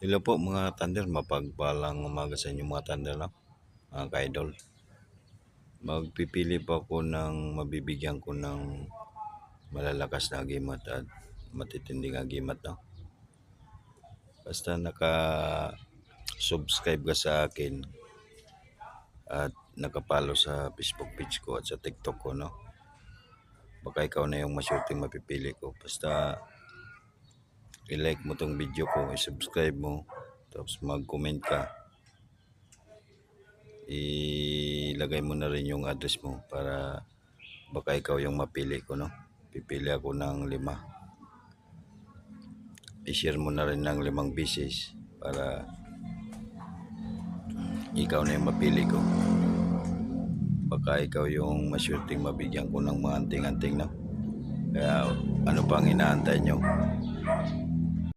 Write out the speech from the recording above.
Hello po mga Thunder, mapagpalang umaga sa inyo mga Thunder, no? Mga ka-idol. Magpipili po ako ng mabibigyan ko ng malalakas na agimat at matitinding agimat, no? Basta naka-subscribe ka sa akin at nakapalo sa Facebook page ko at sa TikTok ko, no? Baka ikaw na yung masyurting mapipili ko. Basta i-like mo tong video ko, i-subscribe mo, tapos mag-comment ka. Ilagay mo na rin yung address mo para baka ikaw yung mapili ko, no? Pipili ako ng 5. I-share mo na rin ng 5 pieces para ikaw na yung mapili ko. Baka ikaw yung masyurting mabigyan ko ng mga anting-anting, no? Kaya ano pang inaantay nyo?